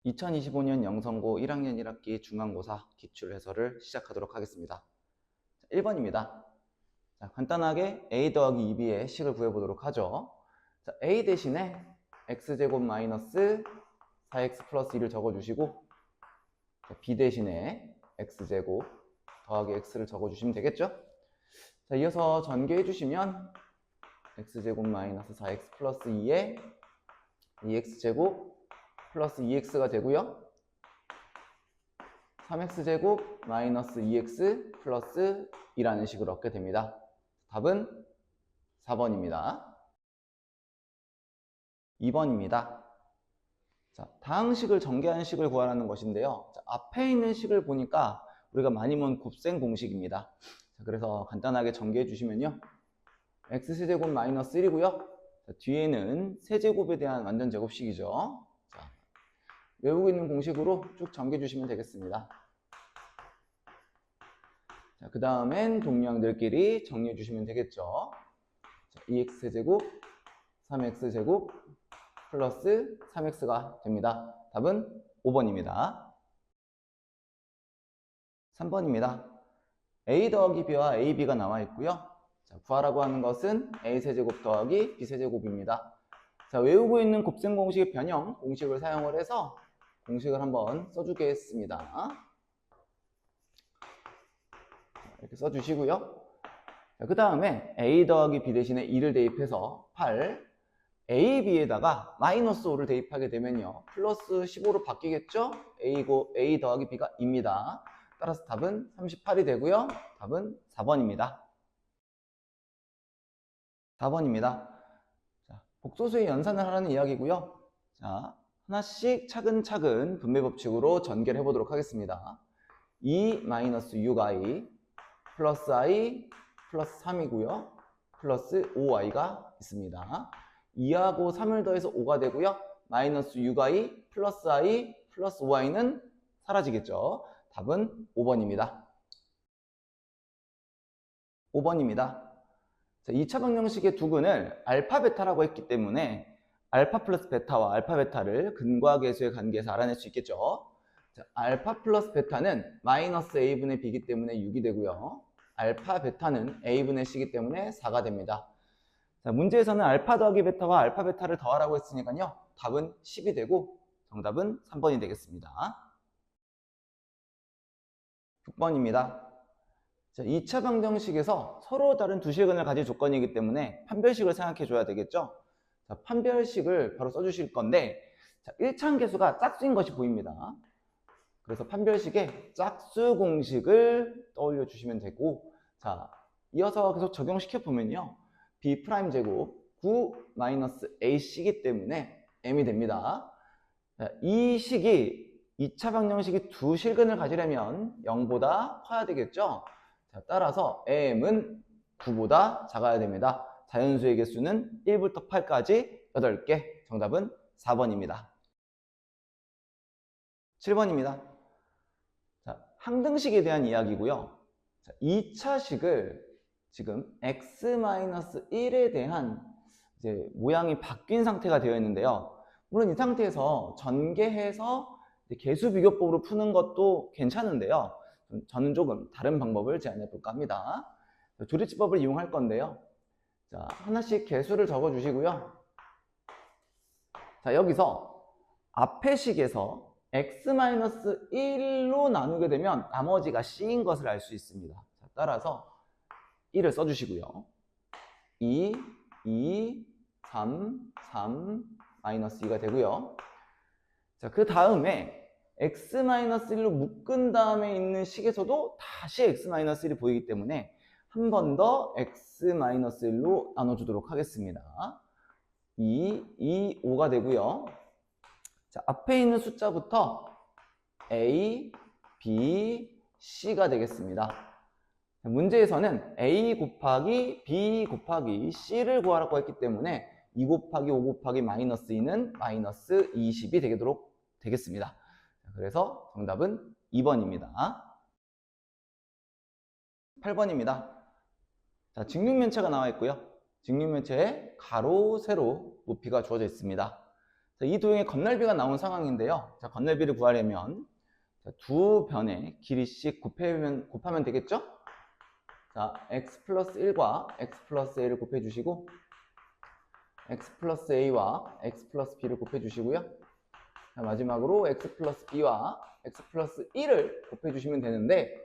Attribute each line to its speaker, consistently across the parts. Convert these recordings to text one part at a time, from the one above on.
Speaker 1: 2025년 영성고 1학년 1학기 중간고사 기출해설을 시작하도록 하겠습니다. 1번입니다. 자, 간단하게 a 더하기 2b의 식을 구해보도록 하죠. 자, a 대신에 x제곱 마이너스 4x 플러스 2를 적어주시고 b 대신에 x제곱 더하기 x를 적어주시면 되겠죠? 자, 이어서 전개해 주시면 x제곱 마이너스 4x 플러스 2에 2x제곱 플러스 2x가 되고요. 3x제곱 마이너스 2x 플러스 2라는 식을 얻게 됩니다. 답은 4번입니다. 2번입니다. 자, 다음 식을 전개하는 식을 구하라는 것인데요. 자, 앞에 있는 식을 보니까 우리가 많이 본 곱셈 공식입니다. 자, 그래서 간단하게 전개해 주시면요. x제곱 마이너스 1이고요. 자, 뒤에는 세제곱에 대한 완전 제곱식이죠. 자, 외우고 있는 공식으로 쭉 전개해 주시면 되겠습니다. 자, 그 다음엔 동량들끼리 정리해 주시면 되겠죠. 자, 2x제곱 3x제곱 플러스 3x가 됩니다. 답은 5번입니다. 3번입니다. a 더하기 b와 ab가 나와 있고요. 자, 구하라고 하는 것은 a세제곱 더하기 b세제곱입니다. 자, 외우고 있는 곱셈 공식의 변형 공식을 사용을 해서 공식을 한번 써주겠습니다. 이렇게 써주시고요. 그 다음에 a 더하기 b 대신에 2를 대입해서 8, a,b에다가 마이너스 5를 대입하게 되면요. 플러스 15로 바뀌겠죠? a 더하기 b가 2입니다. 따라서 답은 38이 되고요. 답은 4번입니다. 4번입니다. 자, 복소수의 연산을 하라는 이야기고요. 자, 하나씩 차근차근 분배 법칙으로 전개를 해보도록 하겠습니다. 2-6i 플러스 i 플러스 3이고요. 플러스 5i가 있습니다. 2하고 3을 더해서 5가 되고요. 마이너스 6i 플러스 i 플러스 5i는 사라지겠죠. 답은 5번입니다. 5번입니다. 자, 2차 방정식의 두근을 알파 베타라고 했기 때문에 알파 플러스 베타와 알파 베타를 근과 계수의 관계에서 알아낼 수 있겠죠. 자, 알파 플러스 베타는 마이너스 a분의 b이기 때문에 6이 되고요. 알파 베타는 a분의 c이기 때문에 4가 됩니다. 자, 문제에서는 알파 더하기 베타와 알파 베타를 더하라고 했으니까요. 답은 10이 되고 정답은 3번이 되겠습니다. 6번입니다. 자, 2차 방정식에서 서로 다른 두 실근을 가질 조건이기 때문에 판별식을 생각해 줘야 되겠죠. 자, 판별식을 바로 써주실 건데 자, 1차항 계수가 짝수인 것이 보입니다. 그래서 판별식에 짝수 공식을 떠올려 주시면 되고 자, 이어서 계속 적용시켜 보면요. b'제곱 9-ac이기 때문에 m이 됩니다. 자, 이 식이 2차 방정식이 두 실근을 가지려면 0보다 커야 되겠죠. 자, 따라서 m은 9보다 작아야 됩니다. 자연수의 개수는 1부터 8까지 8개. 정답은 4번입니다. 7번입니다. 자, 항등식에 대한 이야기고요. 자, 2차식을 지금 x-1에 대한 이제 모양이 바뀐 상태가 되어 있는데요. 물론 이 상태에서 전개해서 개수비교법으로 푸는 것도 괜찮은데요. 저는 조금 다른 방법을 제안해 볼까 합니다. 조리치법을 이용할 건데요. 자, 하나씩 개수를 적어 주시고요. 자, 여기서 앞의 식에서 x-1로 나누게 되면 나머지가 c인 것을 알 수 있습니다. 자, 따라서 1을 써주시고요. 2, 3, 마이너스 2가 되고요. 자, 그 다음에 x-1로 묶은 다음에 있는 식에서도 다시 x-1이 보이기 때문에 한 번 더 x-1로 나눠주도록 하겠습니다. 2, 5가 되고요. 자, 앞에 있는 숫자부터 a, b, c가 되겠습니다. 문제에서는 a 곱하기 b 곱하기 c를 구하라고 했기 때문에 2 곱하기 5 곱하기 마이너스 2는 마이너스 20이 되겠습니다. 그래서 정답은 2번입니다. 8번입니다. 자, 직육면체가 나와 있고요. 직육면체에 가로, 세로 높이가 주어져 있습니다. 자, 이 도형의 건널비가 나온 상황인데요. 자, 건널비를 구하려면 자, 두 변의 길이씩 곱하면 되겠죠? 자, x 플러스 1과 x 플러스 a를 곱해주시고 x 플러스 a와 x 플러스 b를 곱해주시고요. 자, 마지막으로 x 플러스 b와 x 플러스 1을 곱해주시면 되는데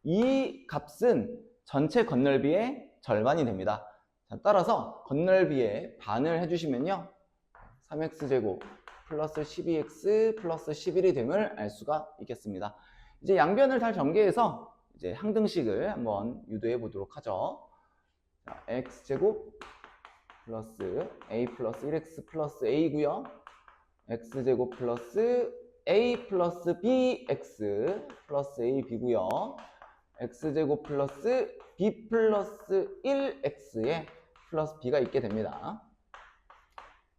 Speaker 1: 이 값은 전체 건널비의 절반이 됩니다. 자, 따라서 건널비의 반을 해주시면요. 3x제곱 플러스 12x 플러스 11이 됨을 알 수가 있겠습니다. 이제 양변을 잘 전개해서 이제 항등식을 한번 유도해 보도록 하죠. 자, x제곱 플러스 a 플러스 1x 플러스 a고요. x제곱 플러스 a 플러스 bx 플러스 ab고요. x제곱 플러스 b 플러스 1x에 플러스 b가 있게 됩니다.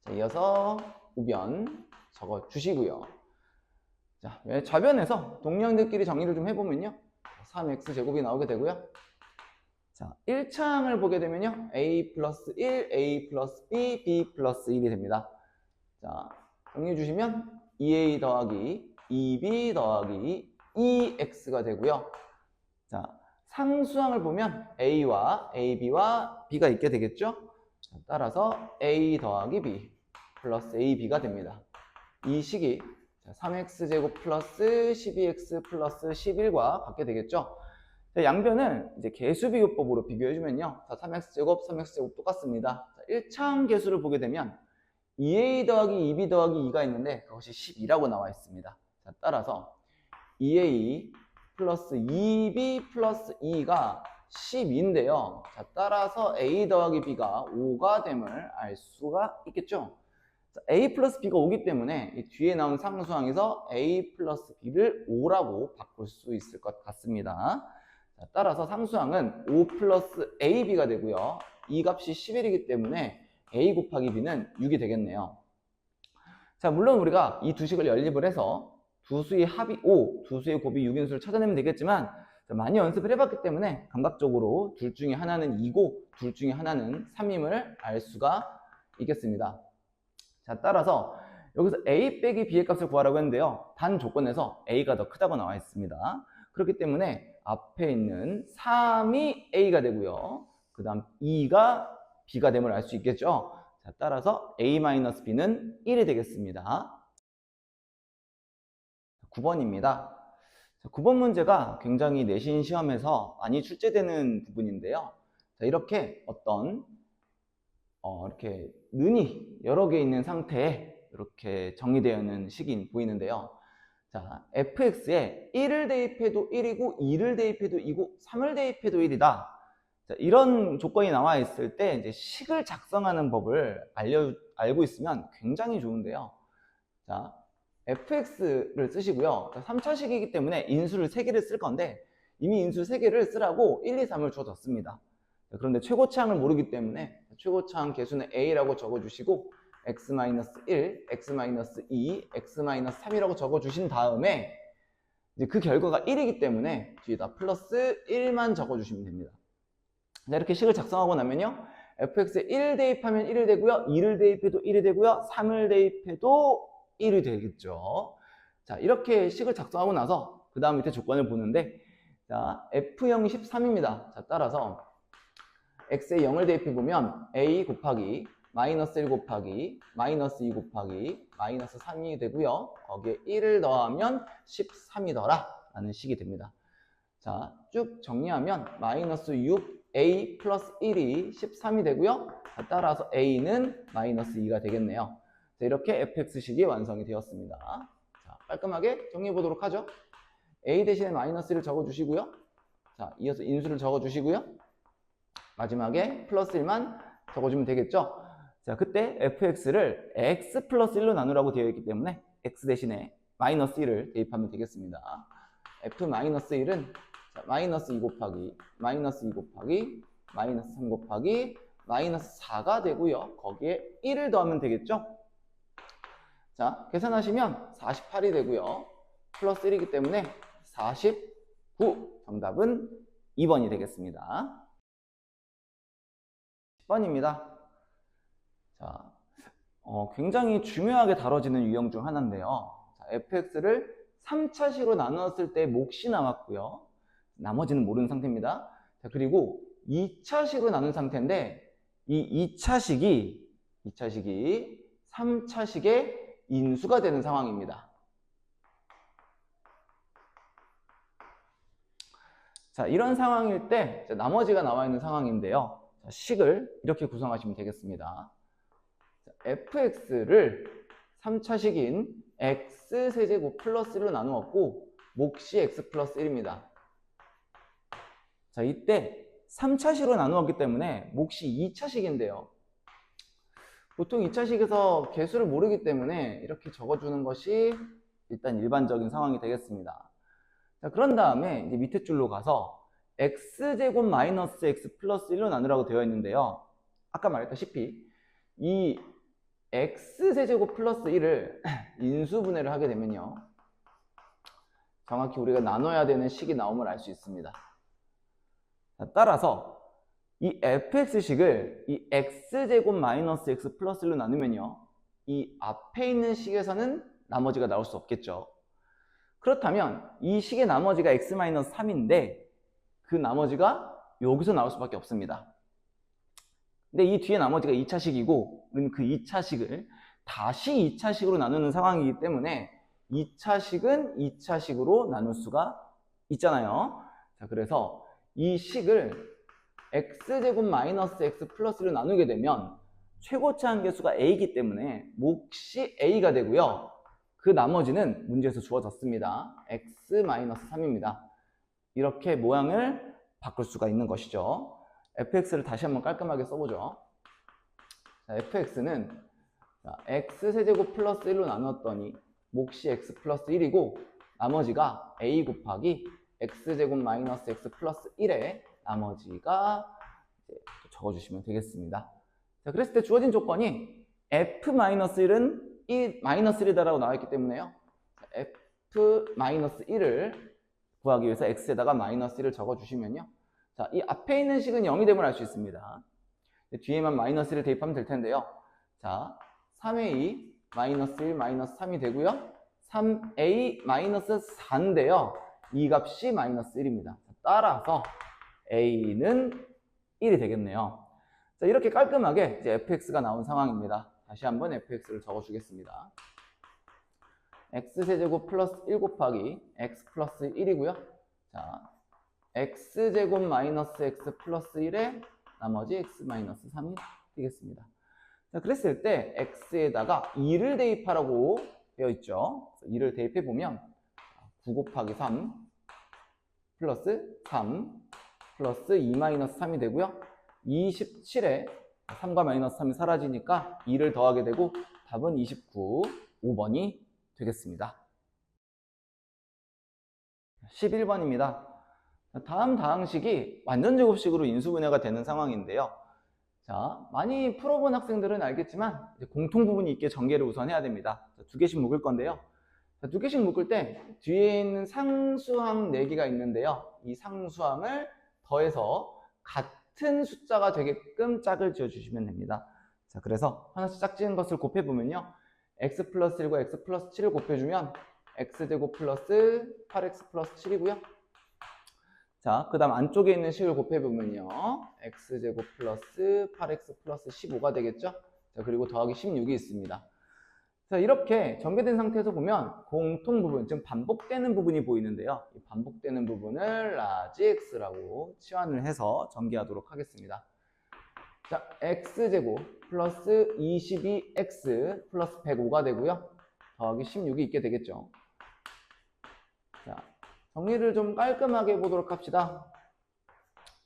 Speaker 1: 자, 이어서 우변 적어 주시고요. 자, 좌변에서 동량들끼리 정리를 좀 해보면요. 3x제곱이 나오게 되고요. 자, 1창을 보게 되면요. a 플러스 1, a 플러스 b, b 플러스 1이 됩니다. 자, 정리해 주시면 2a 더하기 2b 더하기 2x가 되고요. 자, 상수항을 보면 a와 ab와 b가 있게 되겠죠? 자, 따라서 a 더하기 b 플러스 ab가 됩니다. 이 식이 3x제곱 플러스 12x 플러스 11과 같게 되겠죠? 자, 양변을 이제 개수비교법으로 비교해주면요. 자, 3x제곱, 3x제곱 똑같습니다. 자, 1차항 개수를 보게 되면 2a 더하기 2b 더하기 2가 있는데 그것이 12라고 나와 있습니다. 자, 따라서 2a 플러스 2b 플러스 2가 10인데요. 자, 따라서 a 더하기 b가 5가 됨을 알 수가 있겠죠. 자, a 플러스 b가 5기 때문에 이 뒤에 나온 상수항에서 a 플러스 b를 5라고 바꿀 수 있을 것 같습니다. 자, 따라서 상수항은 5 플러스 ab가 되고요. 이 값이 11이기 때문에 a 곱하기 b는 6이 되겠네요. 자, 물론 우리가 이 두 식을 연립을 해서 두 수의 합이 5, 두 수의 곱이 6인 수를 찾아내면 되겠지만 많이 연습을 해봤기 때문에 감각적으로 둘 중에 하나는 2고 둘 중에 하나는 3임을 알 수가 있겠습니다. 자, 따라서 여기서 a 빼기 b의 값을 구하라고 했는데요. 단 조건에서 a가 더 크다고 나와 있습니다. 그렇기 때문에 앞에 있는 3이 a가 되고요. 그 다음 2가 b가 됨을 알 수 있겠죠. 자, 따라서 a-b는 1이 되겠습니다. 9번입니다. 9번 문제가 굉장히 내신 시험에서 많이 출제되는 부분인데요. 자, 이렇게 어떤 이렇게 는이 여러 개 있는 상태에 이렇게 정의되어 있는 식이 보이는데요. 자, fx에 1을 대입해도 1이고 2를 대입해도 2고 3을 대입해도 1이다. 자, 이런 조건이 나와 있을 때 이제 식을 작성하는 법을 알고 있으면 굉장히 좋은데요. 자, fx를 쓰시고요. 3차식이기 때문에 인수를 3개를 쓸 건데 이미 인수 3개를 쓰라고 1, 2, 3을 줘뒀습니다. 그런데 최고차항을 모르기 때문에 최고차항 개수는 a라고 적어주시고 x-1, x-2, x-3이라고 적어주신 다음에 이제 그 결과가 1이기 때문에 뒤에다 플러스 1만 적어주시면 됩니다. 자, 이렇게 식을 작성하고 나면요. fx에 1을 대입하면 1이 되고요. 2를 대입해도 1이 되고요. 3을 대입해도 1이 되겠죠. 자, 이렇게 식을 작성하고 나서 그 다음 밑에 조건을 보는데 자, f형이 13입니다. 자, 따라서 x에 0을 대입해보면 a 곱하기 마이너스 1 곱하기 마이너스 2 곱하기 마이너스 3이 되고요. 거기에 1을 더하면 13이더라 라는 식이 됩니다. 자, 쭉 정리하면 마이너스 6a 플러스 1이 13이 되고요. 자, 따라서 a는 마이너스 2가 되겠네요. 자, 이렇게 fx식이 완성이 되었습니다. 자, 깔끔하게 정리해 보도록 하죠. a 대신에 마이너스 1을 적어주시고요. 자, 이어서 인수를 적어주시고요. 마지막에 플러스 1만 적어주면 되겠죠. 자, 그때 fx를 x 플러스 1로 나누라고 되어 있기 때문에 x 대신에 마이너스 1을 대입하면 되겠습니다. f 마이너스 1은 마이너스 2 곱하기 마이너스 2 곱하기 마이너스 3 곱하기 마이너스 4가 되고요. 거기에 1을 더하면 되겠죠. 자, 계산하시면 48이 되고요. 플러스 1이기 때문에 49. 정답은 2번이 되겠습니다. 10번입니다. 자, 굉장히 중요하게 다뤄지는 유형 중 하나인데요. 자, fx를 3차식으로 나누었을 때 몫이 나왔고요. 나머지는 모르는 상태입니다. 자, 그리고 2차식으로 나눈 상태인데 이 2차식이 3차식의 인수가 되는 상황입니다. 자, 이런 상황일 때 나머지가 나와 있는 상황인데요. 자, 식을 이렇게 구성하시면 되겠습니다. 자, fx를 3차식인 x세제곱 플러스 1로 나누었고 몫이 x 플러스 1입니다. 자, 이때 3차식으로 나누었기 때문에 몫이 2차식인데요. 보통 2차식에서 개수를 모르기 때문에 이렇게 적어주는 것이 일단 일반적인 상황이 되겠습니다. 자, 그런 다음에 이제 밑에 줄로 가서 x제곱 마이너스 x 플러스 1로 나누라고 되어 있는데요. 아까 말했다시피 이 x세제곱 플러스 1을 인수분해를 하게 되면요. 정확히 우리가 나눠야 되는 식이 나옴을 알 수 있습니다. 자, 따라서 이 fx식을 이 x제곱 마이너스 x 플러스 1로 나누면요. 이 앞에 있는 식에서는 나머지가 나올 수 없겠죠. 그렇다면 이 식의 나머지가 x 마이너스 3인데 그 나머지가 여기서 나올 수밖에 없습니다. 근데 이 뒤에 나머지가 2차식이고 우리는 그 2차식을 다시 2차식으로 나누는 상황이기 때문에 2차식은 2차식으로 나눌 수가 있잖아요. 자, 그래서 이 식을 x제곱 마이너스 x 플러스를 나누게 되면 최고치 한계수가 a이기 때문에 몫이 a가 되고요. 그 나머지는 문제에서 주어졌습니다. x 마이너스 3입니다. 이렇게 모양을 바꿀 수가 있는 것이죠. fx를 다시 한번 깔끔하게 써보죠. 자, fx는 x세제곱 플러스 1로 나눴더니 몫이 x 플러스 1이고 나머지가 a 곱하기 x제곱 마이너스 x 플러스 1에 나머지가 적어주시면 되겠습니다. 자, 그랬을 때 주어진 조건이 f-1은 -1이다라고 나와있기 때문에요. f-1을 구하기 위해서 x에다가 -1을 적어주시면요. 자, 이 앞에 있는 식은 0이 됨을 알 수 있습니다. 뒤에만 -1을 대입하면 될 텐데요. 자, 3a -1 -3이 되고요. 3a -4인데요. 이 값이 -1입니다. 따라서 a는 1이 되겠네요. 자, 이렇게 깔끔하게 이제 fx가 나온 상황입니다. 다시 한번 fx를 적어주겠습니다. x세제곱 플러스 1 곱하기 x 플러스 1이고요. 자, x제곱 마이너스 x 플러스 1에 나머지 x 마이너스 3이 되겠습니다. 자, 그랬을 때 x에다가 2를 대입하라고 되어 있죠. 2를 대입해 보면 9 곱하기 3 플러스 3 플러스 2 마이너스 3이 되고요. 27에 3과 마이너스 3이 사라지니까 2를 더하게 되고 답은 29, 5번이 되겠습니다. 11번입니다. 다음 다항식이 완전제곱식으로 인수분해가 되는 상황인데요. 자, 많이 풀어본 학생들은 알겠지만 공통 부분이 있게 전개를 우선 해야 됩니다. 자, 2개씩 묶을 건데요. 자, 2개씩 묶을 때 뒤에 있는 상수항 4개가 있는데요. 이 상수항을 더해서 같은 숫자가 되게끔 짝을 지어주시면 됩니다. 자, 그래서 하나씩 짝지은 것을 곱해보면요. x 플러스 1과 x 플러스 7을 곱해주면 x제곱 플러스 8x 플러스 7이고요. 자, 그 다음 안쪽에 있는 식을 곱해보면요. x제곱 플러스 8x 플러스 15가 되겠죠? 자, 그리고 더하기 16이 있습니다. 자, 이렇게 전개된 상태에서 보면 공통 부분, 즉 반복되는 부분이 보이는데요. 이 반복되는 부분을 라지 x라고 치환을 해서 전개하도록 하겠습니다. 자, x제곱 플러스 22x 플러스 105가 되고요. 더하기 16이 있게 되겠죠. 자, 정리를 좀 깔끔하게 해보도록 합시다.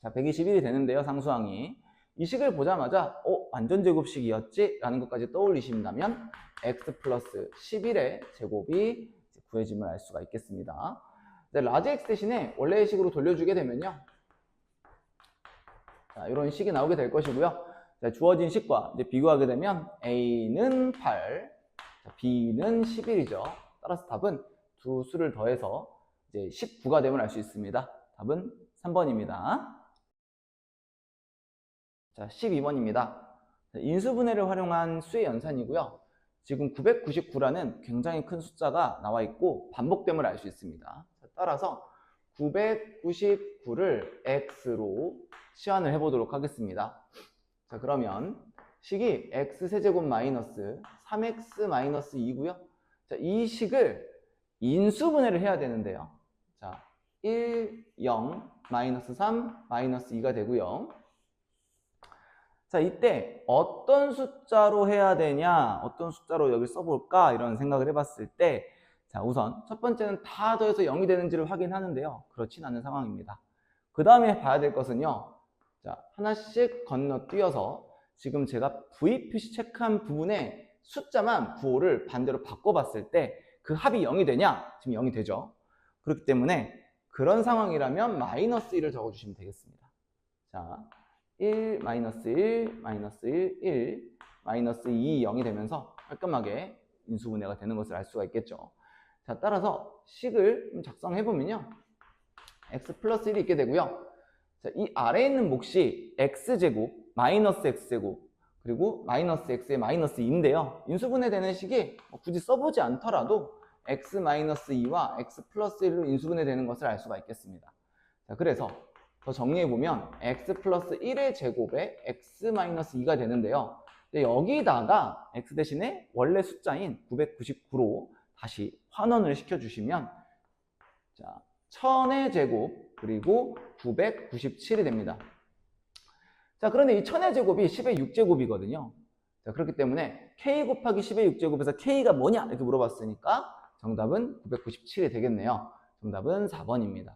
Speaker 1: 자, 121이 되는데요, 상수항이. 이 식을 보자마자 완전제곱식이었지? 라는 것까지 떠올리신다면 x 플러스 11의 제곱이 구해짐을 알 수가 있겠습니다. 라지 x 대신에 원래의 식으로 돌려주게 되면요. 자, 이런 식이 나오게 될 것이고요. 자, 주어진 식과 이제 비교하게 되면 a는 8, b는 11이죠. 따라서 답은 두 수를 더해서 이제 19가 됨을 알 수 있습니다. 답은 3번입니다. 자, 12번입니다. 인수분해를 활용한 수의 연산이고요. 지금 999라는 굉장히 큰 숫자가 나와 있고 반복됨을 알 수 있습니다. 따라서 999를 x로 치환을 해보도록 하겠습니다. 자, 그러면 식이 x세제곱 마이너스 3x 마이너스 2고요. 자, 이 식을 인수분해를 해야 되는데요. 자, 1, 0, 마이너스 3, 마이너스 2가 되고요. 자, 이때 어떤 숫자로 해야 되냐, 어떤 숫자로 여기 써볼까 이런 생각을 해봤을 때, 자, 우선 첫 번째는 다 더해서 0이 되는지를 확인하는데요. 그렇진 않은 상황입니다. 그 다음에 봐야 될 것은요. 자, 하나씩 건너뛰어서 지금 제가 V 표시 체크한 부분에 숫자만 9호를 반대로 바꿔봤을 때 그 합이 0이 되냐? 지금 0이 되죠. 그렇기 때문에 그런 상황이라면 마이너스 1을 적어주시면 되겠습니다. 자, 1, 마이너스 1, 마이너스 1, 1, 마이너스 2, 0이 되면서 깔끔하게 인수분해가 되는 것을 알 수가 있겠죠. 자, 따라서 식을 좀 작성해보면요. x 플러스 1이 있게 되고요. 자, 이 아래에 있는 몫이 x제곱, 마이너스 x제곱, 그리고 마이너스 x의 마이너스 2인데요. 인수분해되는 식이 굳이 써보지 않더라도 x 마이너스 2와 x 플러스 1로 인수분해되는 것을 알 수가 있겠습니다. 자, 그래서 더 정리해보면 x 플러스 1의 제곱에 x 마이너스 2가 되는데요. 여기다가 x 대신에 원래 숫자인 999로 다시 환원을 시켜주시면 자, 1000의 제곱 그리고 997이 됩니다. 자, 그런데 이 1000의 제곱이 10의 6제곱이거든요. 자, 그렇기 때문에 k 곱하기 10의 6제곱에서 k가 뭐냐 이렇게 물어봤으니까 정답은 997이 되겠네요. 정답은 4번입니다.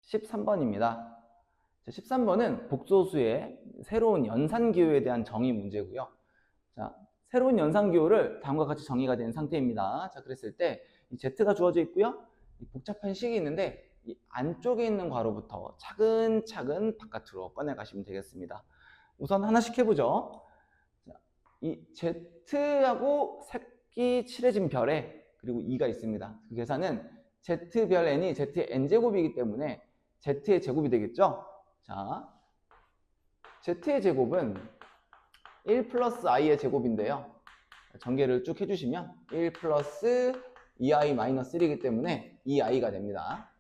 Speaker 1: 13번입니다. 13번은 복소수의 새로운 연산기호에 대한 정의 문제고요. 자, 새로운 연산기호를 다음과 같이 정의가 된 상태입니다. 자, 그랬을 때 이 z가 주어져 있고요. 이 복잡한 식이 있는데 이 안쪽에 있는 괄호부터 차근차근 바깥으로 꺼내 가시면 되겠습니다. 우선 하나씩 해보죠. 자, 이 z하고 색이 칠해진 별에 그리고 2가 있습니다. 그 계산은 z별 n이 z의 n제곱이기 때문에 z의 제곱이 되겠죠? 자, z의 제곱은 1 플러스 i의 제곱인데요. 전개를 쭉 해주시면 1 플러스 2i 마이너스 1이기 때문에 2i가 됩니다.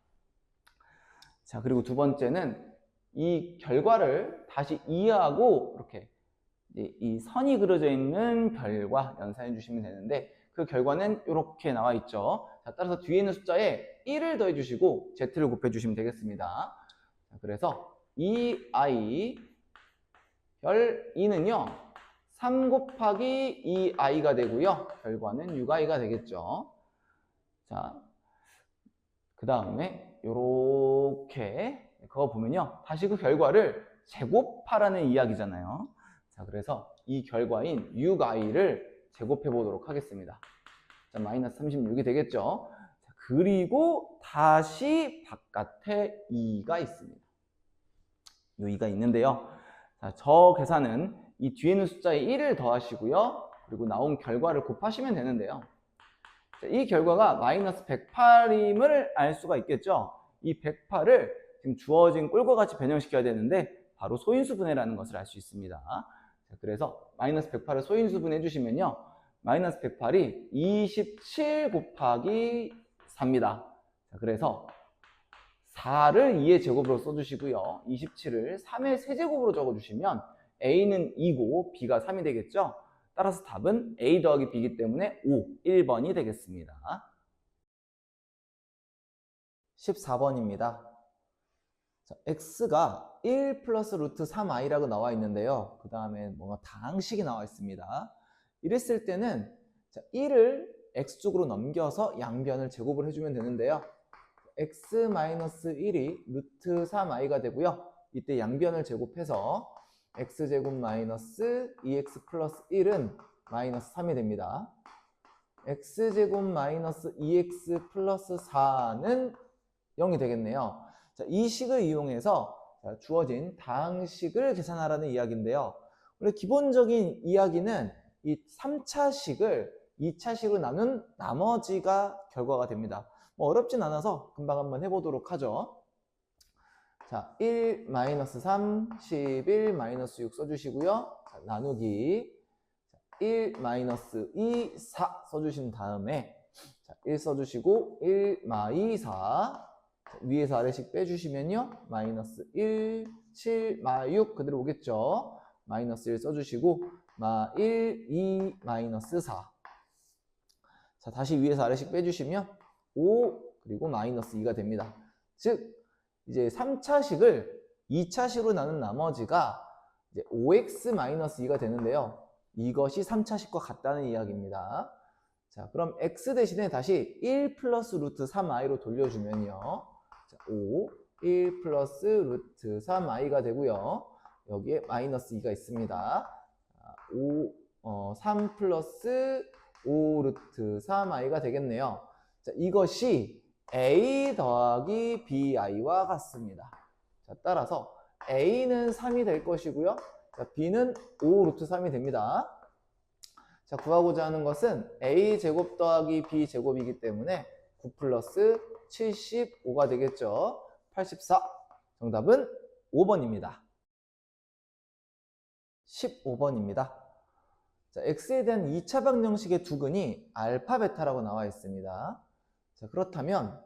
Speaker 1: 자, 그리고 두 번째는 이 결과를 다시 이해하고 이렇게 이 선이 그려져 있는 별과 연산해 주시면 되는데 그 결과는 이렇게 나와 있죠. 자, 따라서 뒤에 있는 숫자에 1을 더해 주시고 z를 곱해 주시면 되겠습니다. 자, 그래서 2i 별 2는요 3 곱하기 2i가 되고요. 결과는 6i가 되겠죠. 자, 그 다음에 요렇게 그거 보면요. 다시 그 결과를 제곱하라는 이야기잖아요. 자, 그래서 이 결과인 6i를 제곱해 보도록 하겠습니다. 자, 마이너스 36이 되겠죠. 자, 그리고 다시 바깥에 2가 있습니다. 요 2가 있는데요. 자, 저 계산은 이 뒤에 있는 숫자에 1을 더하시고요. 그리고 나온 결과를 곱하시면 되는데요. 자, 이 결과가 마이너스 108임을 알 수가 있겠죠. 이 108을 지금 주어진 꼴과 같이 변형시켜야 되는데 바로 소인수분해라는 것을 알 수 있습니다. 자, 그래서 마이너스 108을 소인수분해 해주시면요. 마이너스 108이 27 곱하기 4입니다. 자, 그래서 4를 2의 제곱으로 써주시고요. 27을 3의 세제곱으로 적어주시면 A는 2고 B가 3이 되겠죠. 따라서 답은 A 더하기 B이기 때문에 5, 1번이 되겠습니다. 14번입니다. 자, X가 1 플러스 루트 3i라고 나와 있는데요. 그 다음에 뭔가 다항식이 나와 있습니다. 이랬을 때는 자, 1을 X쪽으로 넘겨서 양변을 제곱을 해주면 되는데요. x-1이 루트 3i가 되고요. 이때 양변을 제곱해서 x제곱 마이너스 2x 플러스 1은 마이너스 3이 됩니다. x제곱 마이너스 2x 플러스 4는 0이 되겠네요. 자, 이 식을 이용해서 주어진 다항식을 계산하라는 이야기인데요. 원래 기본적인 이야기는 이 3차식을 2차식으로 나눈 나머지가 결과가 됩니다. 어렵진 않아서 금방 한번 해보도록 하죠. 자, 1 마이너스 3, 11 마이너스 6 써주시고요. 자, 나누기 1 마이너스 2, 4 써주신 다음에 자, 1 써주시고 1 마이 4 위에서 아래씩 빼주시면요. 마이너스 1, 7, 마 6 그대로 오겠죠. 마이너스 1 써주시고 마 1, 2, 마이너스 4 자, 다시 위에서 아래씩 빼주시면 5 그리고 마이너스 2가 됩니다. 즉 이제 3차식을 2차식으로 나눈 나머지가 이제 5x-2가 되는데요. 이것이 3차식과 같다는 이야기입니다. 자, 그럼 x 대신에 다시 1 플러스 루트 3i로 돌려주면요. 자, 5, 1 플러스 루트 3i가 되고요. 여기에 마이너스 2가 있습니다. 3 플러스 5 루트 3i가 되겠네요. 자, 이것이 a 더하기 bi와 같습니다. 자, 따라서 a는 3이 될 것이고요. 자, b는 5 루트 3이 됩니다. 자, 구하고자 하는 것은 a제곱 더하기 b제곱이기 때문에 9 플러스 75가 되겠죠. 84. 정답은 5번입니다. 15번입니다. 자, x에 대한 2차 방정식의 두근이 알파, 베타라고 나와 있습니다. 자, 그렇다면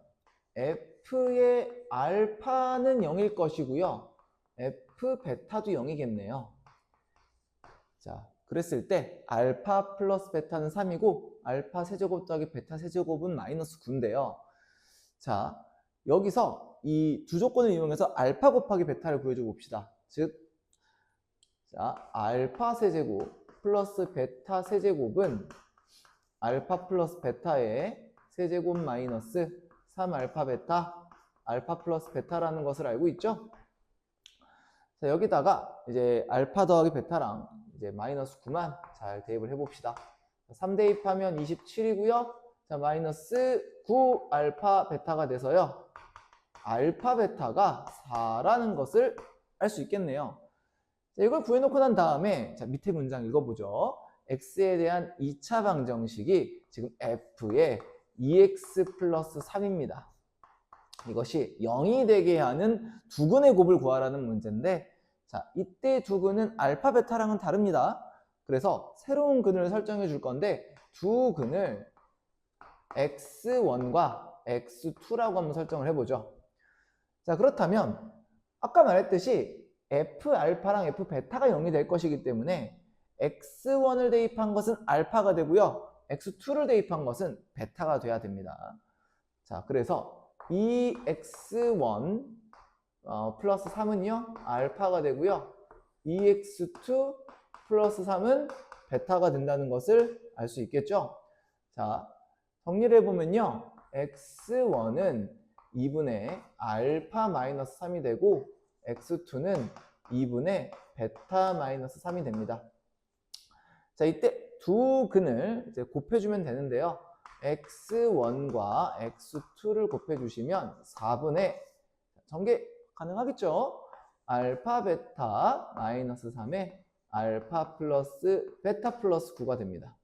Speaker 1: f의 알파는 0일 것이고요. f 베타도 0이겠네요. 자, 그랬을 때 알파 플러스 베타는 3이고 알파 세제곱 더하기 베타 세제곱은 마이너스 9인데요. 자, 여기서 이 두 조건을 이용해서 알파 곱하기 베타를 구해줘 봅시다. 즉, 자, 알파 세제곱 플러스 베타 세제곱은 알파 플러스 베타의 세제곱 마이너스 3알파 베타, 알파 플러스 베타라는 것을 알고 있죠? 자, 여기다가 이제 알파 더하기 베타랑 이제 마이너스 9만 잘 대입을 해봅시다. 3 대입하면 27이고요. 자, 마이너스 9 알파 베타가 돼서요. 알파 베타가 4라는 것을 알 수 있겠네요. 자, 이걸 구해놓고 난 다음에 자, 밑에 문장 읽어보죠. x에 대한 2차 방정식이 지금 f의 2x 플러스 3입니다. 이것이 0이 되게 하는 두근의 곱을 구하라는 문제인데 자, 이때 두근은 알파 베타랑은 다릅니다. 그래서 새로운 근을 설정해 줄 건데 두 근을 x1과 x2라고 한번 설정을 해보죠. 자, 그렇다면 아까 말했듯이 f 알파랑 f 베타가 0이 될 것이기 때문에 x1을 대입한 것은 알파가 되고요. x2를 대입한 것은 베타가 돼야 됩니다. 자, 그래서 이 x1 플러스 3은요 알파가 되고요. 이 x2 플러스 3은 베타가 된다는 것을 알 수 있겠죠. 자, 정리를 해보면요. x1은 2분의 알파 마이너스 3이 되고 x2는 2분의 베타 마이너스 3이 됩니다. 자, 이때 두 근을 이제 곱해주면 되는데요. x1과 x2를 곱해주시면 4분의 전개 가능하겠죠? 알파 베타 마이너스 3에 알파 플러스 베타 플러스 9가 됩니다.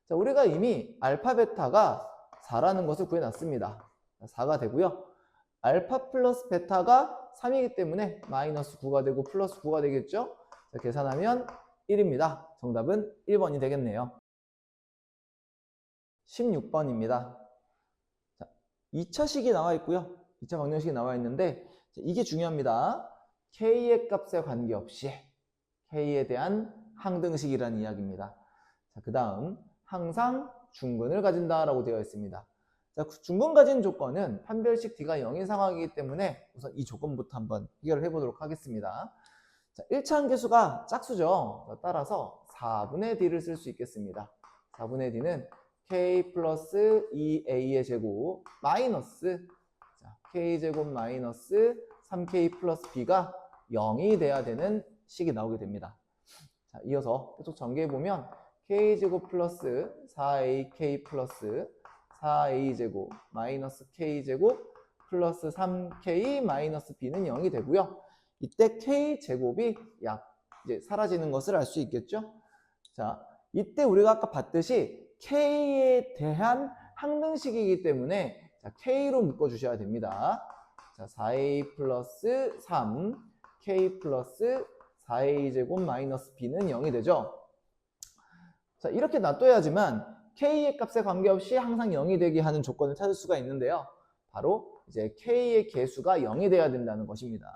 Speaker 1: 자, 우리가 이미 알파 베타가 4라는 것을 구해놨습니다. 4가 되고요. 알파 플러스 베타가 3이기 때문에 마이너스 9가 되고 플러스 9가 되겠죠? 자, 계산하면 1입니다. 정답은 1번이 되겠네요. 16번입니다. 자, 2차식이 나와 있고요. 2차 방정식이 나와 있는데 자, 이게 중요합니다. K의 값에 관계없이 K에 대한 항등식이라는 이야기입니다. 자, 그 다음 항상 중근을 가진다라고 되어 있습니다. 자, 중근 가진 조건은 판별식 D가 0인 상황이기 때문에 우선 이 조건부터 한번 해결을 해보도록 하겠습니다. 자, 1차 함계수가 짝수죠. 자, 따라서 4분의 D를 쓸 수 있겠습니다. 4분의 D는 K 플러스 2A의 제곱 마이너스 자, K제곱 마이너스 3K 플러스 B가 0이 돼야 되는 식이 나오게 됩니다. 자, 이어서 계속 전개해보면 K제곱 플러스 4AK 플러스 4A제곱 마이너스 K제곱 플러스 3K 마이너스 B는 0이 되고요. 이때 K제곱이 이제 사라지는 것을 알 수 있겠죠? 자, 이때 우리가 아까 봤듯이 K에 대한 항등식이기 때문에 자, K로 묶어주셔야 됩니다. 자, 4a 플러스 3, k 플러스 4a 제곱 마이너스 b는 0이 되죠. 자, 이렇게 놔둬야지만 k의 값에 관계없이 항상 0이 되게 하는 조건을 찾을 수가 있는데요. 바로 이제 k의 개수가 0이 돼야 된다는 것입니다.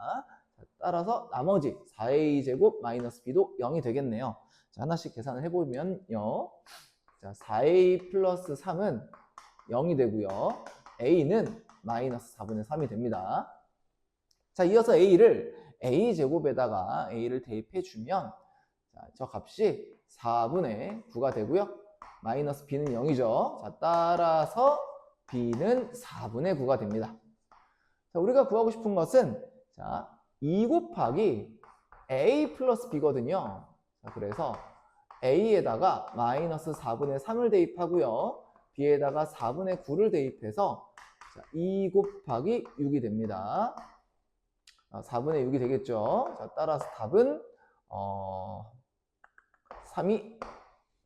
Speaker 1: 자, 따라서 나머지 4a 제곱 마이너스 b도 0이 되겠네요. 자, 하나씩 계산을 해보면요. 자, 4a 플러스 3은 0이 되고요. a는 마이너스 4분의 3이 됩니다. 자, 이어서 a를 a 제곱에다가 a를 대입해주면 자, 저 값이 4분의 9가 되고요. 마이너스 b는 0이죠. 자, 따라서 b는 4분의 9가 됩니다. 자, 우리가 구하고 싶은 것은 자, 2 곱하기 a 플러스 b거든요. 자, 그래서 a에다가 마이너스 4분의 3을 대입하고요. b에다가 4분의 9를 대입해서 자, 2 곱하기 6이 됩니다. 4분의 6이 되겠죠. 자, 따라서 답은 3이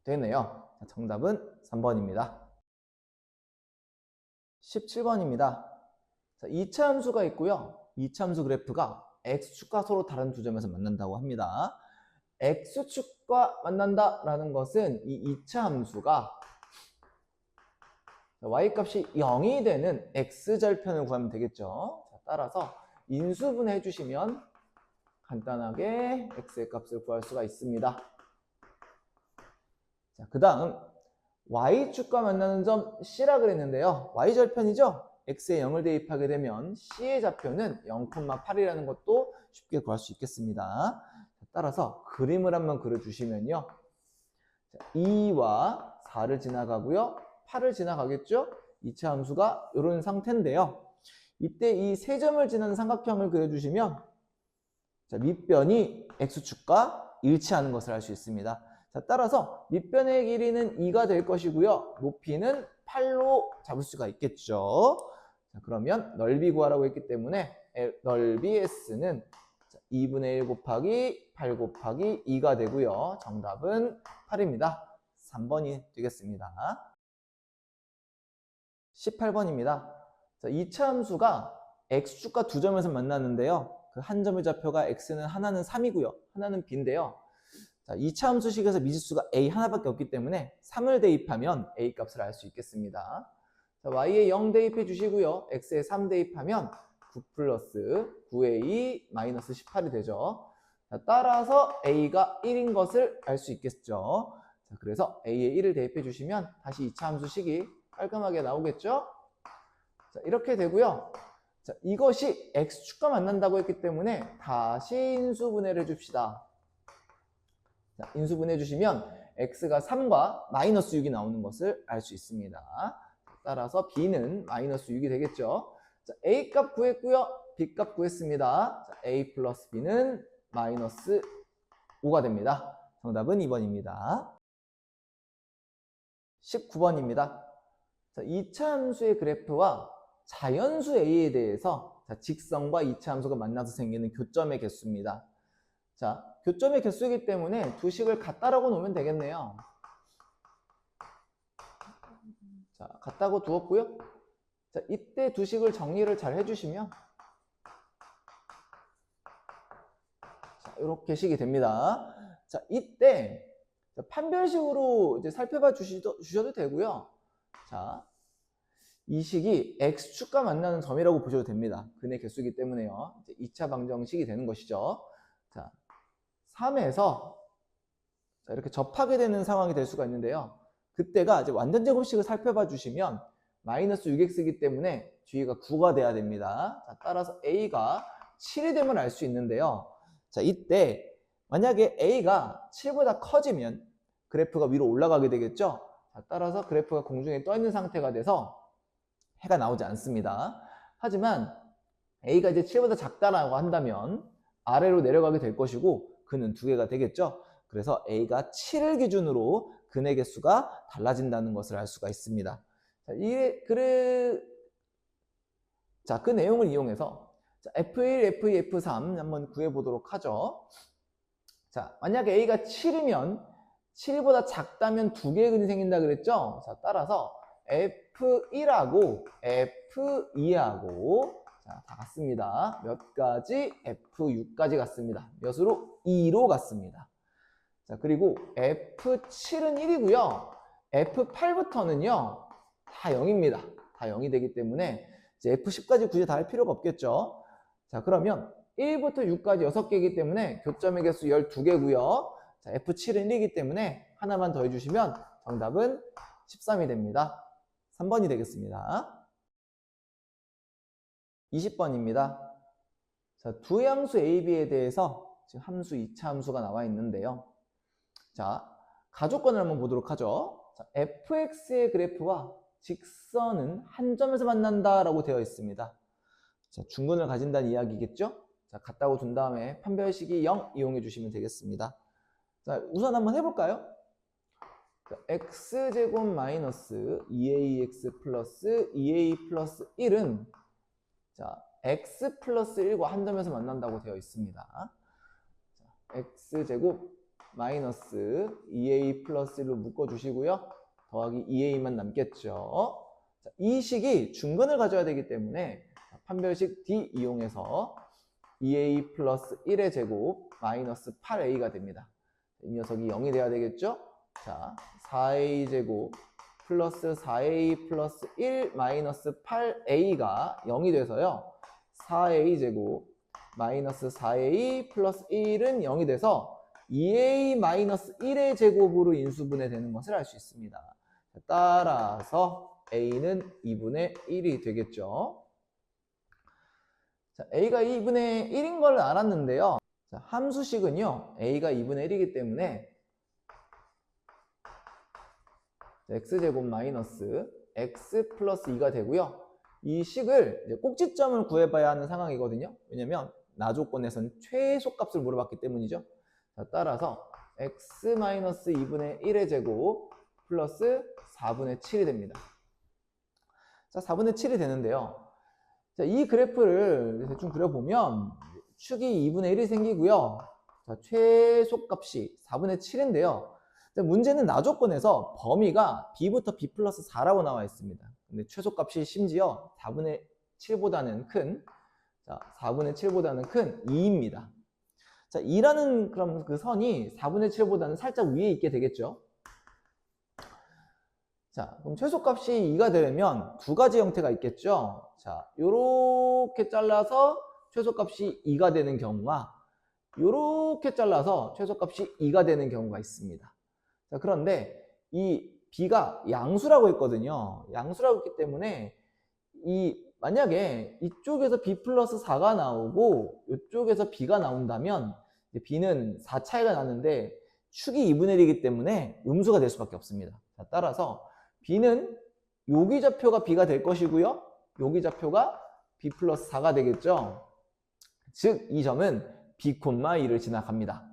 Speaker 1: 되네요. 자, 정답은 3번입니다. 17번입니다. 자, 2차 함수가 있고요. 2차 함수 그래프가 x축과 서로 다른 두 점에서 만난다고 합니다. x축과 만난다라는 것은 이 2차 함수가 y값이 0이 되는 x절편을 구하면 되겠죠. 자, 따라서 인수분해 해주시면 간단하게 x의 값을 구할 수가 있습니다. 자, 그 다음 y축과 만나는 점 c라 그랬는데요. y절편이죠. x에 0을 대입하게 되면 c의 좌표는 0,8이라는 것도 쉽게 구할 수 있겠습니다. 자, 따라서 그림을 한번 그려주시면요. 자, 2와 4를 지나가고요. 8을 지나가겠죠. 2차 함수가 이런 상태인데요. 이때 이 세 점을 지나는 삼각형을 그려주시면 자, 밑변이 x축과 일치하는 것을 알 수 있습니다. 자, 따라서 밑변의 길이는 2가 될 것이고요. 높이는 8로 잡을 수가 있겠죠. 자, 그러면 넓이 구하라고 했기 때문에 넓이 S는 2분의 1 곱하기 8 곱하기 2가 되고요. 정답은 8입니다. 3번이 되겠습니다. 18번입니다. 자, 2차 함수가 x축과 두 점에서 만나는데요. 그 한 점의 좌표가 x는 하나는 3이고요. 하나는 b인데요. 자, 2차 함수식에서 미지수가 a 하나밖에 없기 때문에 3을 대입하면 a 값을 알 수 있겠습니다. 자, y에 0 대입해 주시고요. x에 3 대입하면 9 플러스 9a 마이너스 18이 되죠. 자, 따라서 a가 1인 것을 알 수 있겠죠. 자, 그래서 a에 1을 대입해 주시면 다시 2차 함수식이 깔끔하게 나오겠죠. 자, 이렇게 되고요. 자, 이것이 x축과 만난다고 했기 때문에 다시 인수분해를 해줍시다. 자, 인수분해 해주시면 x가 3과 마이너스 6이 나오는 것을 알 수 있습니다. 따라서 b는 마이너스 6이 되겠죠. 자, a 값 구했고요. b 값 구했습니다. 자, a 플러스 b는 마이너스 5가 됩니다. 정답은 2번입니다. 19번입니다. 자, 2차 함수의 그래프와 자연수 a에 대해서 자, 직선과 2차 함수가 만나서 생기는 교점의 개수입니다. 자, 교점의 개수이기 때문에 두 식을 같다라고 놓으면 되겠네요. 자, 같다고 두었고요. 자, 이때 두 식을 정리를 잘 해주시면 자, 이렇게 식이 됩니다. 자, 이때 판별식으로 이제 살펴봐 주셔도 되고요. 자, 이 식이 x축과 만나는 점이라고 보셔도 됩니다. 근의 개수이기 때문에요. 이제 2차 방정식이 되는 것이죠. 자, 3에서 자, 이렇게 접하게 되는 상황이 될 수가 있는데요. 그때가 이제 완전 제곱식을 살펴봐 주시면 마이너스 6x이기 때문에 뒤가 9가 돼야 됩니다. 자, 따라서 a가 7이 되면 알 수 있는데요. 자, 이때 만약에 a가 7보다 커지면 그래프가 위로 올라가게 되겠죠. 자, 따라서 그래프가 공중에 떠 있는 상태가 돼서 해가 나오지 않습니다. 하지만 a가 이제 7보다 작다라고 한다면 아래로 내려가게 될 것이고 근은 2개가 되겠죠. 그래서 a가 7을 기준으로 근의 개수가 달라진다는 것을 알 수가 있습니다. 자, 그 내용을 이용해서 F1, F2, F3 한번 구해보도록 하죠. 자, 만약에 a가 7이면 7보다 작다면 2개의 근이 생긴다 그랬죠. 자, 따라서 F1하고 F2하고 자, 다 갔습니다. 몇 가지? F6까지 갔습니다. 몇으로? 2로 갔습니다. 자, 그리고 F7은 1이고요. F8부터는요, 다 0입니다. 다 0이 되기 때문에 이제 F10까지 굳이 다 할 필요가 없겠죠. 자, 그러면 1부터 6까지 6개이기 때문에 교점의 개수 12개고요. 자, F7은 1이기 때문에 하나만 더 해주시면 정답은 13이 됩니다. 3번이 되겠습니다. 20번입니다. 자, 두 양수 A, B에 대해서 지금 함수 2차 함수가 나와 있는데요. 자, 가족권을 한번 보도록 하죠. 자, fx의 그래프와 직선은 한 점에서 만난다라고 되어 있습니다. 자, 중근을 가진다는 이야기겠죠? 자, 같다고 둔 다음에 판별식이 0 이용해 주시면 되겠습니다. 자, 우선 한번 해볼까요? 자, x제곱 마이너스 2ax 플러스 2a 플러스 1은 자, x 플러스 1과 한 점에서 만난다고 되어 있습니다. 자, x제곱 마이너스 2a 플러스 1로 묶어주시고요. 더하기 2a만 남겠죠. 자, 이 식이 중근을 가져야 되기 때문에 판별식 D 이용해서 2a 플러스 1의 제곱 마이너스 8a가 됩니다. 이 녀석이 0이 돼야 되겠죠. 자, 4a 제곱 플러스 4a 플러스 1 마이너스 8a가 0이 돼서요. 4a 제곱 마이너스 4a 플러스 1은 0이 돼서 2a 마이너스 1의 제곱으로 인수분해 되는 것을 알 수 있습니다. 따라서 a는 2분의 1이 되겠죠. 자, a가 2분의 1인 걸 알았는데요. 자, 함수식은요. a가 2분의 1이기 때문에 x제곱 마이너스 x 플러스 2가 되고요. 이 식을 이제 꼭지점을 구해봐야 하는 상황이거든요. 왜냐면 나조건에서는 최소값을 물어봤기 때문이죠. 자, 따라서 x 마이너스 2분의 1의 제곱 플러스 4분의 7이 됩니다. 자, 4분의 7이 되는데요. 자, 이 그래프를 대충 그려보면 축이 2분의 1이 생기고요. 자, 최소값이 4분의 7인데요. 문제는 나조건에서 범위가 b부터 b 플러스 4라고 나와 있습니다. 근데 최소값이 심지어 4분의 7보다는 큰, 자, 4분의 7보다는 큰 2입니다. 자, 2라는 그럼 그 선이 4분의 7보다는 살짝 위에 있게 되겠죠. 자, 그럼 최소값이 2가 되려면 두 가지 형태가 있겠죠. 자, 요렇게 잘라서 최소값이 2가 되는 경우와 요렇게 잘라서 최소값이 2가 되는 경우가 있습니다. 자, 그런데 이 b가 양수라고 했거든요. 양수라고 했기 때문에 만약에 이쪽에서 b 플러스 4가 나오고 이쪽에서 b가 나온다면 b는 4 차이가 나는데 축이 2분의 1이기 때문에 음수가 될 수밖에 없습니다. 자, 따라서 b는 여기 좌표가 b가 될 것이고요. 여기 좌표가 b 플러스 4가 되겠죠. 즉, 이 점은 b, 2를 지나갑니다.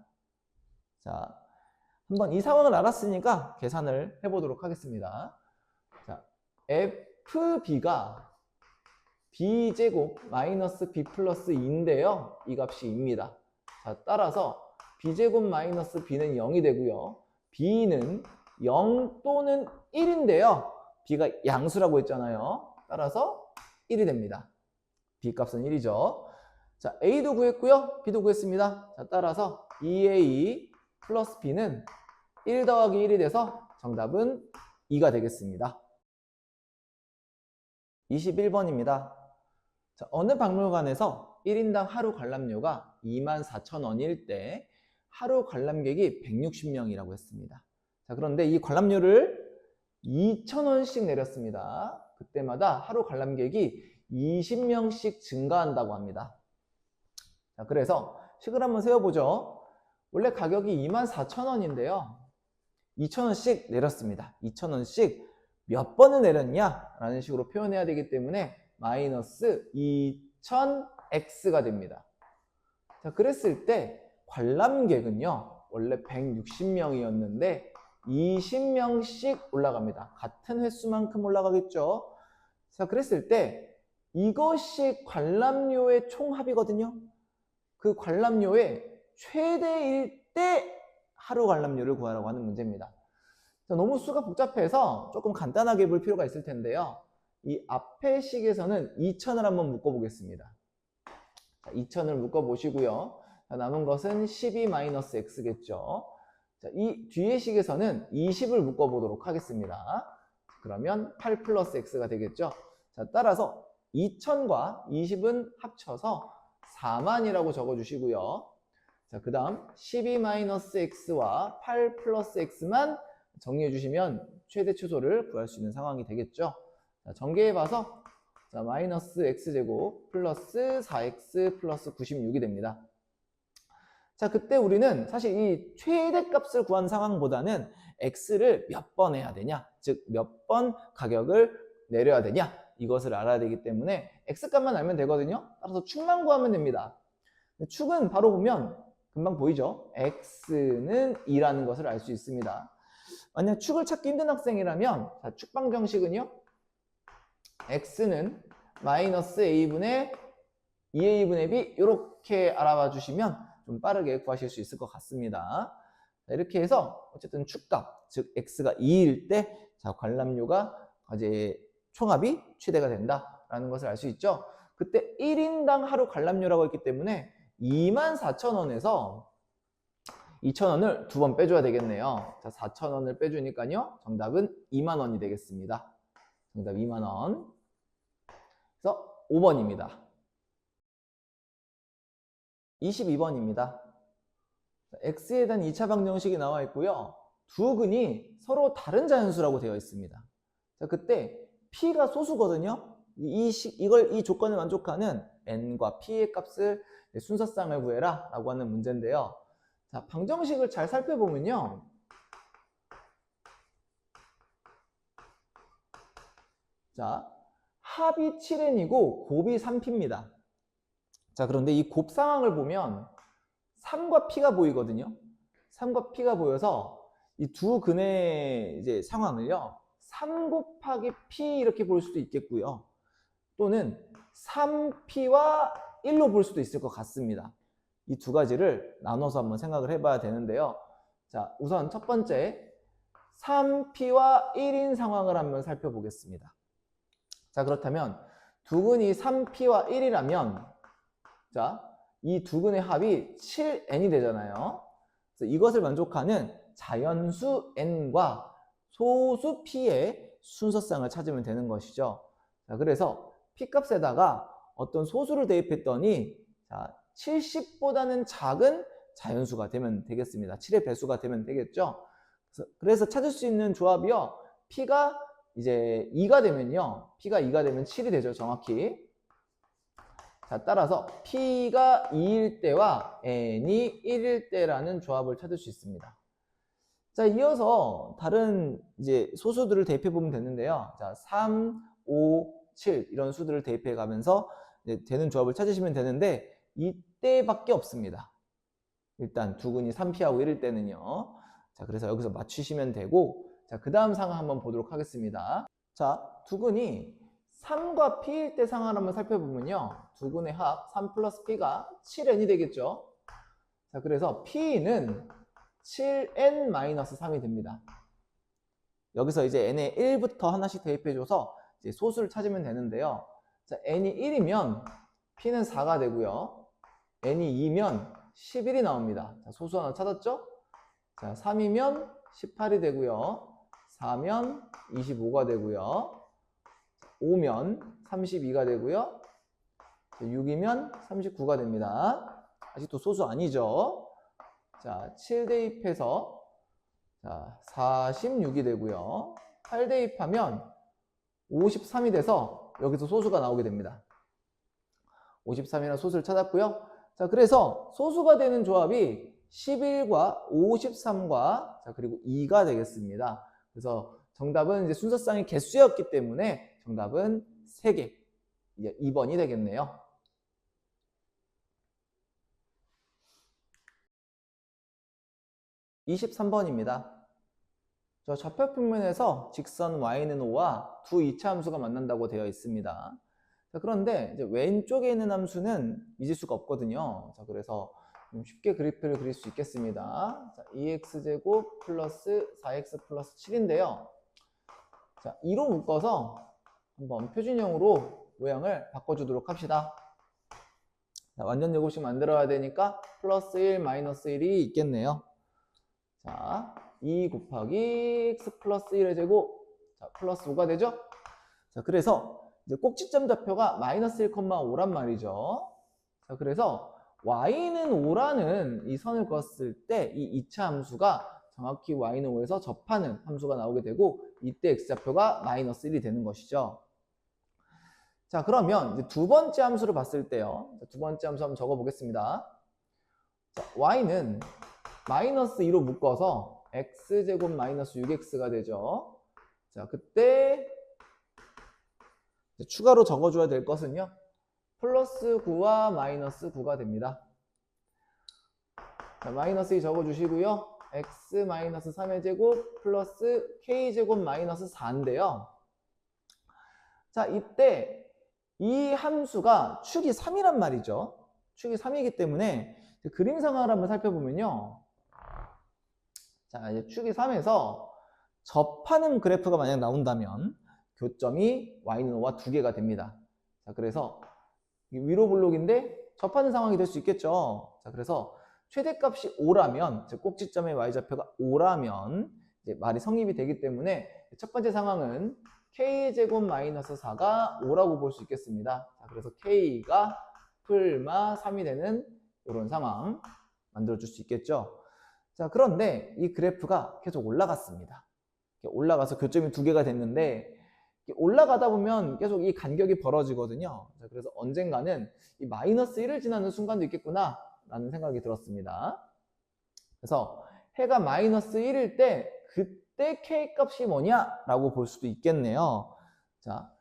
Speaker 1: 자, 한번 이 상황을 알았으니까 계산을 해보도록 하겠습니다. 자, fb가 b제곱 마이너스 b 플러스 2인데요. 이 값이 2입니다. 자, 따라서 b제곱 마이너스 b는 0이 되고요. b는 0 또는 1인데요. b가 양수라고 했잖아요. 따라서 1이 됩니다. b 값은 1이죠. 자, a도 구했고요. b도 구했습니다. 자, 따라서 2a 플러스 b는 1 더하기 1이 돼서 정답은 2가 되겠습니다. 21번입니다. 자, 어느 박물관에서 1인당 하루 관람료가 24,000원일 때 하루 관람객이 160명이라고 했습니다. 자, 그런데 이 관람료를 2,000원씩 내렸습니다. 그때마다 하루 관람객이 20명씩 증가한다고 합니다. 자, 그래서 식을 한번 세워보죠. 원래 가격이 24,000원인데요. 2,000원씩 내렸습니다. 2,000원씩 몇 번을 내렸냐? 라는 식으로 표현해야 되기 때문에 마이너스 2,000x가 됩니다. 자, 그랬을 때 관람객은요. 원래 160명이었는데 20명씩 올라갑니다. 같은 횟수만큼 올라가겠죠. 자, 그랬을 때 이것이 관람료의 총합이거든요. 그 관람료의 최대일 때 하루 관람료를 구하라고 하는 문제입니다. 자, 너무 수가 복잡해서 조금 간단하게 볼 필요가 있을 텐데요. 이 앞의 식에서는 2,000을 한번 묶어보겠습니다. 2000을 묶어보시고요. 자, 남은 것은 12-x겠죠. 자, 이 뒤의 식에서는 20을 묶어보도록 하겠습니다. 그러면 8 플러스 x가 되겠죠. 자, 따라서 2000과 20은 합쳐서 4만이라고 적어주시고요. 자, 그 다음 12-x와 8 플러스 x만 정리해 주시면 최대 추소를 구할 수 있는 상황이 되겠죠. 자, 전개해봐서 자, 마이너스 x제곱 플러스 4x 플러스 96이 됩니다. 자, 그때 우리는 사실 이 최대값을 구한 상황보다는 x를 몇 번 해야 되냐, 즉 몇 번 가격을 내려야 되냐, 이것을 알아야 되기 때문에 x값만 알면 되거든요. 따라서 축만 구하면 됩니다. 축은 바로 보면 금방 보이죠? x는 2라는 것을 알 수 있습니다. 만약 축을 찾기 힘든 학생이라면 자, 축방정식은요, x는 마이너스 a분의 2a분의 b 이렇게 알아봐 주시면 좀 빠르게 구하실 수 있을 것 같습니다. 자, 이렇게 해서 어쨌든 축값, 즉 x가 2일 때 자, 관람료가 이제 총합이 최대가 된다라는 것을 알 수 있죠. 그때 1인당 하루 관람료라고 했기 때문에 24,000원에서 2,000원을 두 번 빼줘야 되겠네요. 자, 4,000원을 빼주니까요, 정답은 2만원이 되겠습니다. 정답 2만원. 그래서 5번입니다. 22번입니다. x에 대한 2차 방정식이 나와 있고요. 두 근이 서로 다른 자연수라고 되어 있습니다. 자, 그때 p가 소수거든요. 이 조건을 만족하는 n과 p의 값을 순서쌍을 구해라 라고 하는 문제인데요. 자, 방정식을 잘 살펴보면요, 자, 합이 7n이고 곱이 3p입니다. 자, 그런데 이 곱 상황을 보면 3과 p가 보이거든요. 3과 p가 보여서 이 두 근의 이제 상황을요, 3 곱하기 p 이렇게 볼 수도 있겠고요. 또는 3p와 1로 볼 수도 있을 것 같습니다. 이 두 가지를 나눠서 한번 생각을 해봐야 되는데요. 자, 우선 첫 번째 3p와 1인 상황을 한번 살펴보겠습니다. 자, 그렇다면 두 근이 3p와 1이라면 자, 이 두 근의 합이 7n이 되잖아요. 그래서 이것을 만족하는 자연수 n과 소수 p의 순서쌍을 찾으면 되는 것이죠. 자, 그래서 p 값에다가 어떤 소수를 대입했더니 자, 70보다는 작은 자연수가 되면 되겠습니다. 7의 배수가 되면 되겠죠. 그래서 찾을 수 있는 조합이요, p가 이제 2가 되면요, p가 2가 되면 7이 되죠, 정확히. 자, 따라서 p가 2일 때와 n이 1일 때라는 조합을 찾을 수 있습니다. 자, 이어서 다른 이제 소수들을 대입해 보면 되는데요. 자, 3, 5, 7 이런 수들을 대입해 가면서 되는 조합을 찾으시면 되는데 이때밖에 없습니다. 일단 두 근이 3p하고 1일 때는요. 자, 그래서 여기서 맞추시면 되고, 자, 그 다음 상황 한번 보도록 하겠습니다. 자, 두 근이 3과 p일 때 상황을 한번 살펴보면요, 두 근의 합 3 플러스 p가 7n이 되겠죠. 자, 그래서 p는 7n-3이 됩니다. 여기서 이제 n의 1부터 하나씩 대입해줘서 이제 소수를 찾으면 되는데요. 자, n이 1이면 p는 4가 되고요. n이 2면 11이 나옵니다. 자, 소수 하나 찾았죠? 자, 3이면 18이 되고요. 4면 25가 되고요. 5면 32가 되고요. 6이면 39가 됩니다. 아직도 소수 아니죠? 자, 7 대입해서 자, 46이 되고요. 8 대입하면 53이 돼서 여기서 소수가 나오게 됩니다. 53이라는 소수를 찾았고요. 자, 그래서 소수가 되는 조합이 11과 53과 자, 그리고 2가 되겠습니다. 그래서 정답은 이제 순서쌍이 개수였기 때문에 정답은 3개, 2번이 되겠네요. 23번입니다. 저 좌표평면에서 직선 y는 5와 두 2차 함수가 만난다고 되어 있습니다. 자, 그런데 이제 왼쪽에 있는 함수는 미지수가 없거든요. 자, 그래서 좀 쉽게 그래프를 그릴 수 있겠습니다. 자, 2x제곱 플러스 4x 플러스 7인데요. 자, 2로 묶어서 한번 표준형으로 모양을 바꿔주도록 합시다. 자, 완전 제곱식 만들어야 되니까 플러스 1, 마이너스 1이 있겠네요. 자, 2 곱하기 x 플러스 1의 제곱, 자, 플러스 5가 되죠? 자, 그래서 이제 꼭지점 좌표가 마이너스 1,5란 말이죠. 자, 그래서 y는 5라는 이 선을 그었을 때 이 2차 함수가 정확히 y는 5에서 접하는 함수가 나오게 되고 이때 x좌표가 마이너스 1이 되는 것이죠. 자, 그러면 이제 두 번째 함수를 봤을 때요. 두 번째 함수 한번 적어보겠습니다. 자, y는 마이너스 2로 묶어서 x제곱 마이너스 6x가 되죠. 자, 그때 추가로 적어줘야 될 것은요. 플러스 9와 마이너스 9가 됩니다. 자, 마이너스 2 적어주시고요. x 마이너스 3의 제곱 플러스 k제곱 마이너스 4인데요. 자, 이때 이 함수가 축이 3이란 말이죠. 축이 3이기 때문에 그림 상황을 한번 살펴보면요. 자, 이제 축이 3에서 접하는 그래프가 만약 나온다면 교점이 y는 5와 2개가 됩니다. 자, 그래서 위로 블록인데 접하는 상황이 될 수 있겠죠. 자, 그래서 최대값이 5라면, 즉 꼭지점의 y좌표가 5라면 이제 말이 성립이 되기 때문에 첫 번째 상황은 k제곱 마이너스 4가 5라고 볼 수 있겠습니다. 자, 그래서 k가 풀마 3이 되는 이런 상황 만들어줄 수 있겠죠. 자, 그런데 이 그래프가 계속 올라갔습니다. 올라가서 교점이 2개가 됐는데 올라가다 보면 계속 이 간격이 벌어지거든요. 자, 그래서 언젠가는 이 마이너스 1을 지나는 순간도 있겠구나 라는 생각이 들었습니다. 그래서 해가 마이너스 1일 때 그때 K값이 뭐냐라고 볼 수도 있겠네요. 자,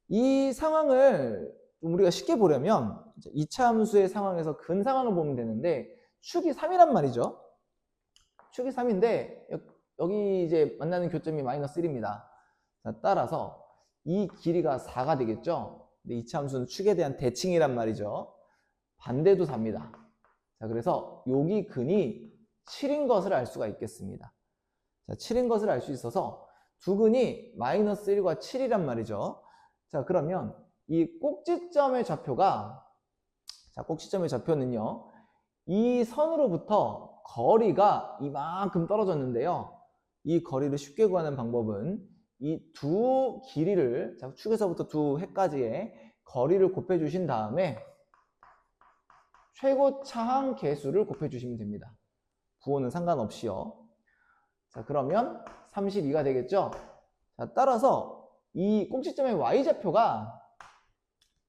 Speaker 1: 이 상황을 좀 우리가 쉽게 보려면 2차 함수의 상황에서 근 상황을 보면 되는데 축이 3이란 말이죠. 축이 3인데 여기 이제 만나는 교점이 마이너스 1입니다. 자, 따라서 이 길이가 4가 되겠죠. 근데 2차 함수는 축에 대한 대칭이란 말이죠. 반대도 4입니다. 자, 그래서 여기 근이 7인 것을 알 수가 있겠습니다. 자, 7인 것을 알 수 있어서 두 근이 마이너스 1과 7이란 말이죠. 자, 그러면 이 꼭지점의 좌표가, 자, 꼭지점의 좌표는요, 이 선으로부터 거리가 이만큼 떨어졌는데요. 이 거리를 쉽게 구하는 방법은 이 두 길이를, 자, 축에서부터 두 해까지의 거리를 곱해 주신 다음에 최고 차항 개수를 곱해 주시면 됩니다. 부호는 상관없이요. 자, 그러면 32가 되겠죠? 자, 따라서 이 꼭지점의 y좌표가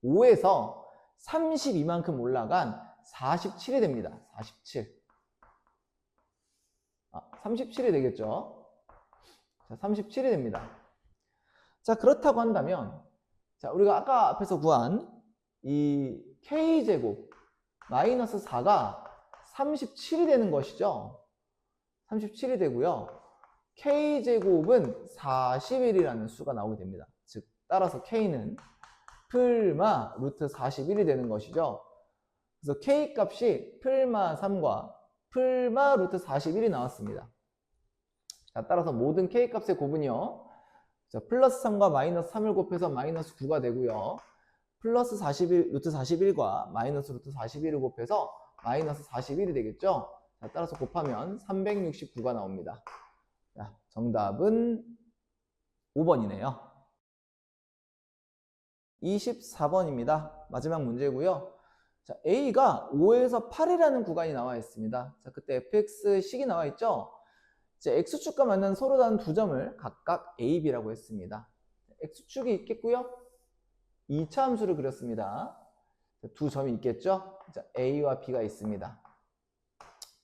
Speaker 1: 5에서 32만큼 올라간 47이 됩니다. 47. 37이 되겠죠? 자, 37이 됩니다. 자, 그렇다고 한다면, 자, 우리가 아까 앞에서 구한 이 k제곱 마이너스 4가 37이 되는 것이죠. 37이 되고요. k제곱은 41이라는 수가 나오게 됩니다. 즉, 따라서 k는 풀마 루트 41이 되는 것이죠. 그래서 k 값이 풀마 3과 풀마 루트 41이 나왔습니다. 자, 따라서 모든 k 값의 곱은요. 자, 플러스 3과 마이너스 3을 곱해서 마이너스 9가 되고요. 플러스 41, 루트 41과 마이너스 루트 41을 곱해서 마이너스 41이 되겠죠. 자, 따라서 곱하면 369가 나옵니다. 자, 정답은 5번이네요. 24번입니다. 마지막 문제고요. 자, A가 5에서 8이라는 구간이 나와 있습니다. 자, 그때 fx식이 나와 있죠. 자, x축과 만나는 서로 다른 두 점을 각각 A, B라고 했습니다. x축이 있겠고요. 2차 함수를 그렸습니다. 자, 두 점이 있겠죠. 자, A와 B가 있습니다.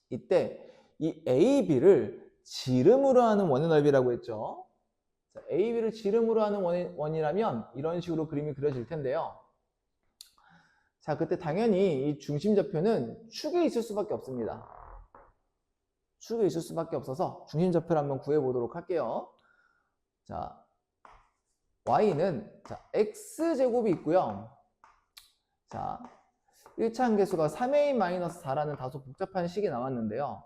Speaker 1: 이때 이 A, B를 지름으로 하는 원의 넓이라고 했죠. 자, A, B를 지름으로 하는 원이라면 이런 식으로 그림이 그려질 텐데요. 자, 그때 당연히 이 중심좌표는 축에 있을 수밖에 없습니다. 축에 있을 수밖에 없어서 중심좌표를 한번 구해보도록 할게요. 자, y는 자, x제곱이 있고요. 자, 1차 함계수가 3a-4라는 다소 복잡한 식이 나왔는데요.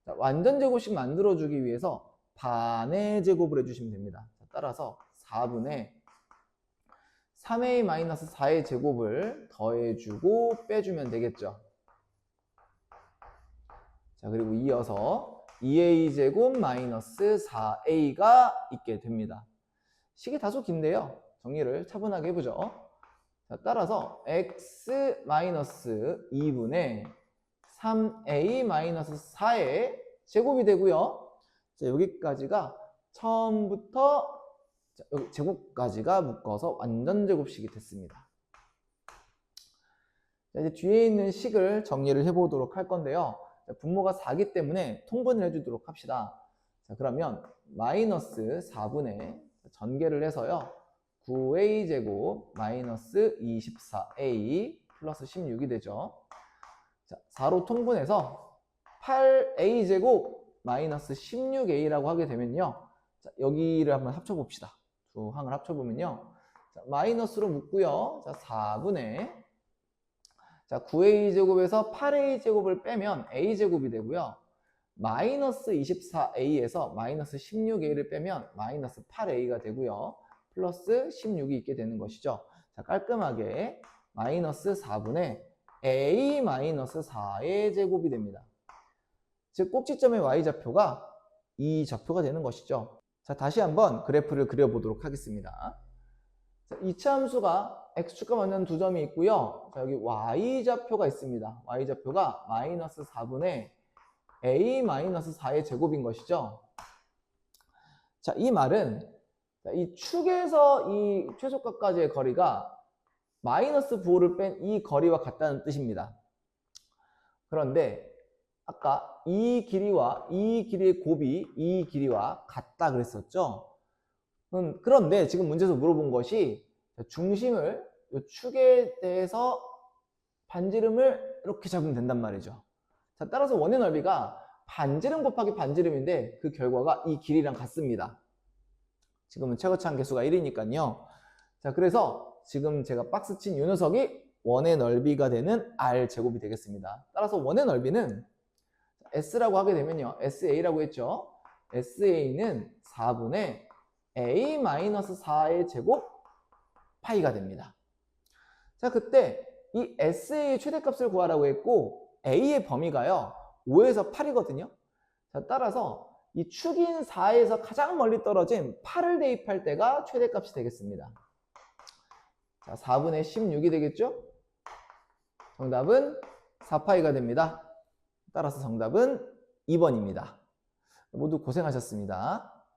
Speaker 1: 자, 완전 제곱식 만들어주기 위해서 반의 제곱을 해주시면 됩니다. 자, 따라서 4분의
Speaker 2: 3a-4의 제곱을 더해주고 빼주면 되겠죠. 자, 그리고 이어서 2a 제곱 마이너스 4a가 있게 됩니다. 식이 다소 긴데요. 정리를 차분하게 해보죠. 자, 따라서 x 마이너스 2분의 3a 마이너스 4의 제곱이 되고요. 자, 여기까지가 처음부터 여기 제곱까지가 묶어서 완전 제곱식이 됐습니다. 자, 이제 뒤에 있는 식을 정리를 해보도록 할 건데요. 자, 분모가 4기 때문에 통분을 해주도록 합시다. 자, 그러면 마이너스 4분의 전개를 해서요. 9a 제곱 마이너스 24a 플러스 16이 되죠. 자, 4로 통분해서 8a 제곱 마이너스 16a라고 하게 되면요. 자, 여기를 한번 합쳐봅시다. 두 항을 합쳐보면요. 자, 마이너스로 묶고요. 자, 4분의 자, 9a 제곱에서 8a 제곱을 빼면 a 제곱이 되고요. 마이너스 24a에서 마이너스 16a를 빼면 마이너스 8a가 되고요. 플러스 16이 있게 되는 것이죠. 자, 깔끔하게 마이너스 4분의 a 마이너스 4의 제곱이 됩니다. 즉 꼭지점의 y좌표가 이 좌표가 되는 것이죠. 자, 다시 한번 그래프를 그려보도록 하겠습니다. 자, 이차 함수가 x축과 만나는 두 점이 있고요. 자, 여기 y좌표가 있습니다. y좌표가 마이너스 4분의 a 마이너스 4의 제곱인 것이죠. 자, 이 말은 이 축에서 이 최소값까지의 거리가 마이너스 부호를 뺀 이 거리와 같다는 뜻입니다. 그런데 아까 이 길이와 이 길이의 곱이 이 길이와 같다 그랬었죠. 그런데 지금 문제에서 물어본 것이 중심을 이 축에 대해서 반지름을 이렇게 잡으면 된단 말이죠. 자, 따라서 원의 넓이가 반지름 곱하기 반지름인데 그 결과가 이 길이랑 같습니다. 지금은 최고차항 개수가 1이니까요. 자, 그래서 지금 제가 박스 친 이 녀석이 원의 넓이가 되는 r제곱이 되겠습니다. 따라서 원의 넓이는 S라고 하게 되면요. SA라고 했죠. SA는 4분의 A-4의 제곱 파이가 됩니다. 자, 그때 이 SA의 최대값을 구하라고 했고 A의 범위가요. 5에서 8이거든요. 자, 따라서 이 축인 4에서 가장 멀리 떨어진 8을 대입할 때가 최대값이 되겠습니다. 자, 4분의 16이 되겠죠? 정답은 4파이가 됩니다. 따라서 정답은 2번입니다. 모두 고생하셨습니다.